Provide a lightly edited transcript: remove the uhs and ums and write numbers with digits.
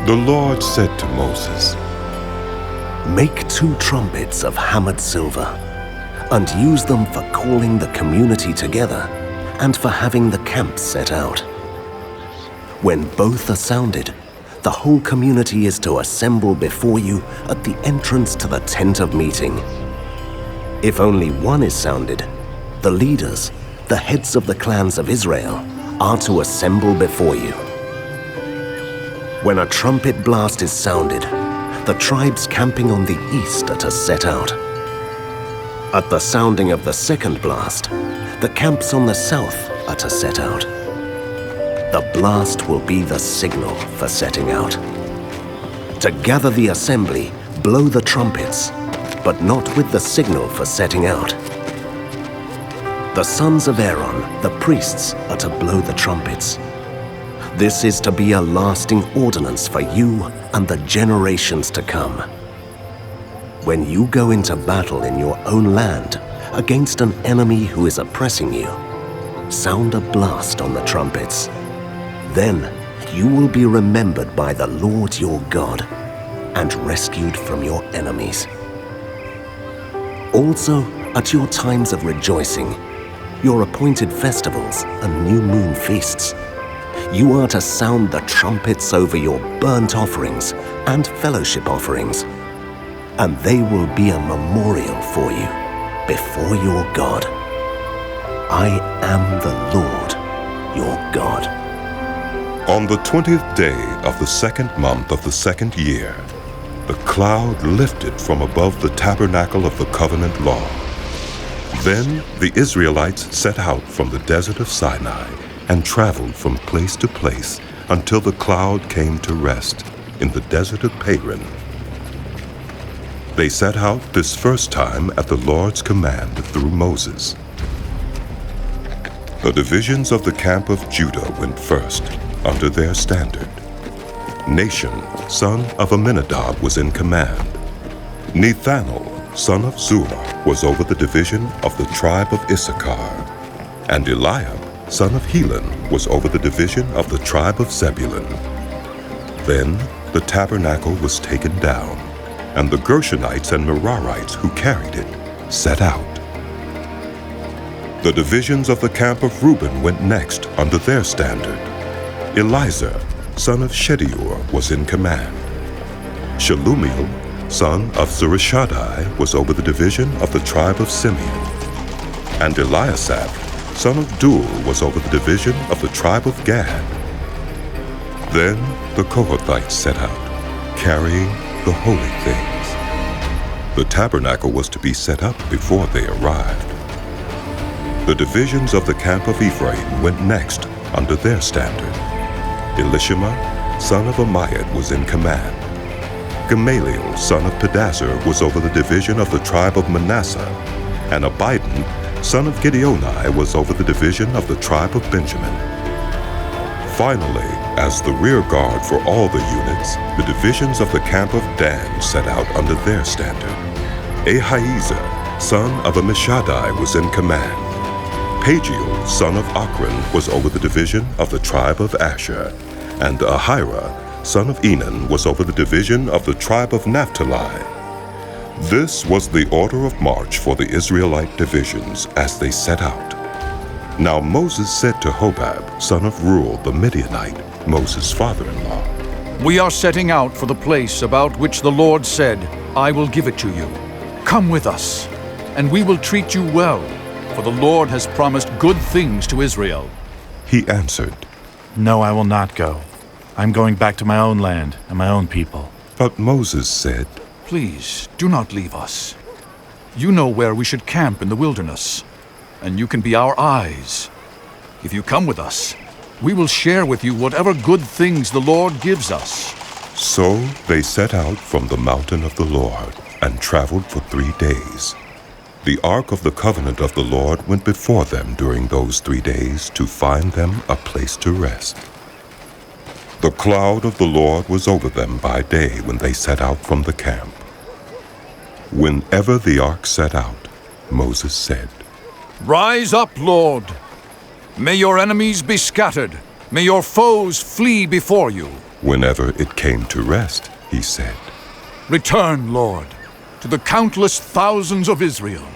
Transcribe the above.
The Lord said to Moses, Make 2 trumpets of hammered silver, and use them for calling the community together and for having the camp set out. When both are sounded, the whole community is to assemble before you at the entrance to the tent of meeting. If only one is sounded, the leaders, the heads of the clans of Israel, are to assemble before you. When a trumpet blast is sounded, the tribes camping on the east are to set out. At the sounding of the second blast, the camps on the south are to set out. The blast will be the signal for setting out. To gather the assembly, blow the trumpets, but not with the signal for setting out. The sons of Aaron, the priests, are to blow the trumpets. This is to be a lasting ordinance for you and the generations to come. When you go into battle in your own land against an enemy who is oppressing you, sound a blast on the trumpets. Then you will be remembered by the Lord your God and rescued from your enemies. Also, at your times of rejoicing, your appointed festivals and new moon feasts, you are to sound the trumpets over your burnt offerings and fellowship offerings, and they will be a memorial for you before your God. I am the Lord, your God. On the 20th day of the 2nd month of the 2nd year, the cloud lifted from above the tabernacle of the covenant law. Then the Israelites set out from the desert of Sinai and traveled from place to place until the cloud came to rest in the desert of Paran. They set out this first time at the Lord's command through Moses. The divisions of the camp of Judah went first, under their standard. Nahshon, son of Amminadab, was in command. Nethanel, son of Zuar, was over the division of the tribe of Issachar. And Eliab, son of Helon, was over the division of the tribe of Zebulun. Then the tabernacle was taken down, and the Gershonites and Merarites who carried it set out. The divisions of the camp of Reuben went next under their standard. Elizur, son of Shedeur, was in command. Shelumiel, son of Zurishaddai, was over the division of the tribe of Simeon. And Eliasaph, son of Deuel, was over the division of the tribe of Gad. Then the Kohathites set out, carrying the holy things. The tabernacle was to be set up before they arrived. The divisions of the camp of Ephraim went next under their standard. Elishama, son of Ammiad, was in command. Gamaliel, son of Pedazur, was over the division of the tribe of Manasseh, and Abidan, son of Gideoni, was over the division of the tribe of Benjamin. Finally, as the rear guard for all the units, the divisions of the camp of Dan set out under their standard. Ahiezer, son of Ammishaddai, was in command. Pagiel, son of Ochran, was over the division of the tribe of Asher, and Ahira, son of Enan, was over the division of the tribe of Naphtali. This was the order of march for the Israelite divisions as they set out. Now Moses said to Hobab, son of Reuel the Midianite, Moses' father-in-law, We are setting out for the place about which the Lord said, I will give it to you. Come with us, and we will treat you well, for the Lord has promised good things to Israel. He answered, No, I will not go. I'm going back to my own land and my own people. But Moses said, Please, do not leave us. You know where we should camp in the wilderness, and you can be our eyes. If you come with us, we will share with you whatever good things the Lord gives us. So they set out from the mountain of the Lord and traveled for 3 days. The ark of the covenant of the Lord went before them during those 3 days to find them a place to rest. The cloud of the Lord was over them by day when they set out from the camp. Whenever the ark set out, Moses said, Rise up, Lord. May your enemies be scattered. May your foes flee before you. Whenever it came to rest, he said, Return, Lord, to the countless thousands of Israel,